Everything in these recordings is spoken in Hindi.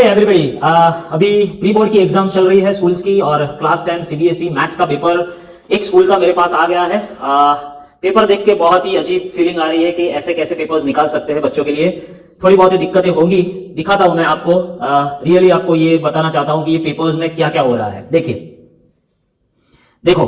एवरीबॉडी, अभी प्री बोर्ड की एग्जाम चल रही है स्कूल्स की और क्लास 10 सीबीएसई मैथ्स का पेपर एक स्कूल का मेरे पास आ गया है। पेपर देख के बहुत ही अजीब फीलिंग आ रही है कि ऐसे कैसे पेपर्स निकाल सकते हैं बच्चों के लिए। थोड़ी बहुत ही दिक्कतें होंगी, दिखाता हूं मैं आपको। रियली आपको ये बताना चाहता हूं कि ये पेपर्स में क्या क्या हो रहा है। देखो,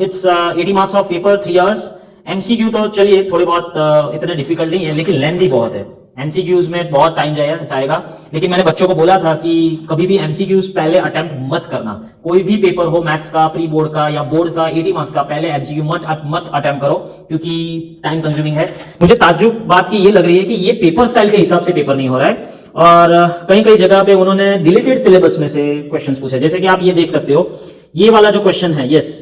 it's 80 marks of paper 3 hours. MCQ तो चलिए थोड़े बहुत इतने डिफिकल्ट नहीं है, लेकिन लेंथी बहुत है। एमसीक्यूज में बहुत टाइम जाएगा, लेकिन मैंने बच्चों को बोला था कि कभी भी एमसीक्यूज पहले अटेम्प्ट मत करना। कोई भी पेपर हो मैथ्स का, प्री बोर्ड का या बोर्ड का, 80 मार्क्स का, पहले एमसीक्यू मत अटेम्प्ट करो, क्योंकि टाइम कंज्यूमिंग है। मुझे ताज्जुब बात की ये लग रही है कि ये पेपर स्टाइल के हिसाब से पेपर नहीं हो रहा है और कहीं कहीं जगह पे उन्होंने डिलीटेड सिलेबस में से क्वेश्चंस पूछे। जैसे कि आप ये देख सकते हो, ये वाला जो क्वेश्चन है, yes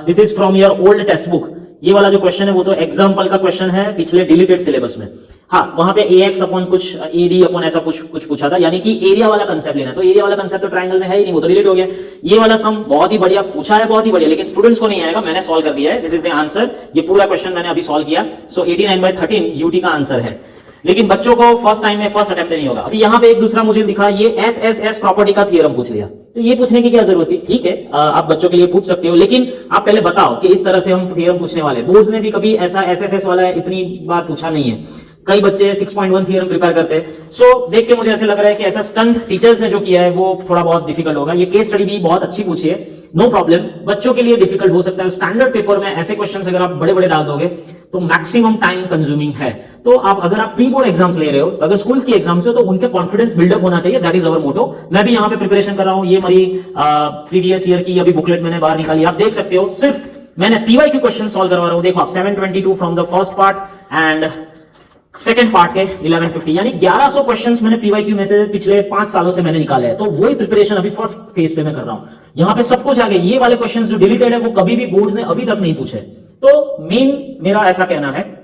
this is from your old text book. ये वाला जो क्वेश्चन है वो तो एग्जाम्पल का क्वेश्चन है पिछले डिलीटेड सिलेबस में। हाँ, वहां पे ax अपॉन कुछ ad अपॉन ऐसा कुछ पूछा था, यानी कि एरिया वाला कंसेप्ट लेना। तो एरिया वाला कंसेप्ट तो ट्रायंगल में है ही नहीं, वो तो डिलीट हो गया। ये वाला सम बहुत ही बढ़िया पूछा है, बहुत ही बढ़िया, लेकिन स्टूडेंट्स को नहीं आएगा। मैंने सॉल्व कर दिया है, दिस इज द आंसर। ये पूरा क्वेश्चन मैंने अभी सॉल्व किया। सो 89/13 यूटी का आंसर है, लेकिन बच्चों को फर्स्ट टाइम में फर्स्ट अटेम्प्ट नहीं होगा। अभी यहाँ पे एक दूसरा मुझे दिखा, ये एस प्रॉपर्टी का थ्योरम पूछ लिया। तो ये पूछने की क्या जरूरत थी? ठीक है, आप बच्चों के लिए पूछ सकते हो, लेकिन आप पहले बताओ कि इस तरह से हम थ्योरम पूछने वाले। बोर्ड्स ने भी कभी ऐसा एसएसएस वाला इतनी बार पूछा नहीं है। कई बच्चे 6.1 थ्योरम प्रिपेयर करते हैं। सो देख के मुझे ऐसे लग रहा है कि ऐसा स्टंट टीचर्स ने जो किया है वो थोड़ा बहुत डिफिकल्ट होगा। ये केस स्टडी भी बहुत अच्छी पूछी है, नो प्रॉब्लम। बच्चों के लिए डिफिकल्ट हो सकता है। स्टैंडर्ड पेपर में ऐसे क्वेश्चंस अगर आप बड़े बड़े डाल दोगे तो मैक्सिमम टाइम कंज्यूमिंग है। तो आप अगर आप प्री बोर्ड एग्जाम्स ले रहे हो, अगर स्कूल्स की एग्जाम्स हो, तो उनके कॉन्फिडेंस बिल्डअप होना चाहिए। दैट इज अवर मोटो। मैं भी यहाँ पे प्रिपरेशन कर रहा हूँ। ये मेरी प्रीवियस ईयर की अभी बुकलेट मैंने बाहर निकाली, आप देख सकते हो। सिर्फ मैंने पीवाईक्यू क्वेश्चन सॉल्व करवा रहा हूँ। देखो आप 722 from the first part and second part के 1150, यानी 1100 क्वेश्चंस मैंने पीवाईक्यू में से पिछले 5 सालों से मैंने निकाले हैं। तो वही प्रिपरेशन अभी फर्स्ट फेज पे मैं कर रहा हूं। यहां पे सब कुछ आ गया। ये वाले क्वेश्चंस जो डिलीटेड है वो कभी भी बोर्ड्स ने अभी तक नहीं पूछे। तो मेन मेरा ऐसा कहना है,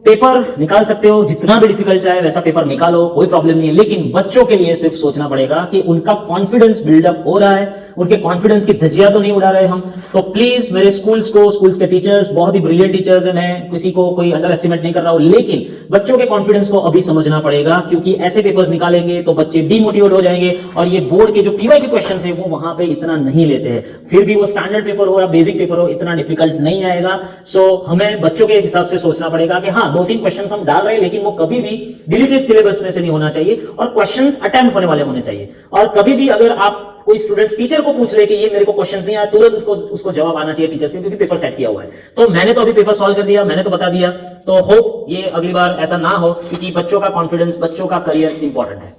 पेपर निकाल सकते हो, जितना भी डिफिकल्ट चाहे वैसा पेपर निकालो, कोई प्रॉब्लम नहीं है। लेकिन बच्चों के लिए सिर्फ सोचना पड़ेगा कि उनका कॉन्फिडेंस बिल्डअप हो रहा है, उनके कॉन्फिडेंस की धज्जियां तो नहीं उड़ा रहे हम। तो प्लीज मेरे स्कूल्स के टीचर्स बहुत ही ब्रिलियंट टीचर्स है, मैं किसी को कोई अंडर एस्टिमेट नहीं कर रहा हूं, लेकिन बच्चों के कॉन्फिडेंस को अभी समझना पड़ेगा, क्योंकि ऐसे पेपर्स निकालेंगे तो बच्चे डिमोटिवेट हो जाएंगे और ये बोर्ड के जो पीवाईक्यू क्वेश्चंस है वो वहां पे इतना नहीं लेते हैं। फिर भी वो स्टैंडर्ड पेपर हो या बेसिक पेपर हो, इतना डिफिकल्ट नहीं आएगा। सो हमें बच्चों के हिसाब से सोचना पड़ेगा कि हाँ, 2-3 क्वेश्चन हम डाल रहे हैं, लेकिन वो कभी भी डिलीटेड सिलेबस में से नहीं होना चाहिए और क्वेश्चंस अटेम्प्ट होने वाले होने चाहिए। और कभी भी अगर आप कोई स्टूडेंट्स टीचर को पूछ ले कि ये मेरे को क्वेश्चंस नहीं आया, तुरंत उसको जवाब आना चाहिए टीचर्स को, क्योंकि पेपर सेट किया हुआ है। तो मैंने तो अभी पेपर सॉल्व कर दिया, मैंने तो बता दिया। तो होप ये अगली बार ऐसा ना हो, क्योंकि बच्चों का कॉन्फिडेंस, बच्चों का करियर इंपॉर्टेंट है।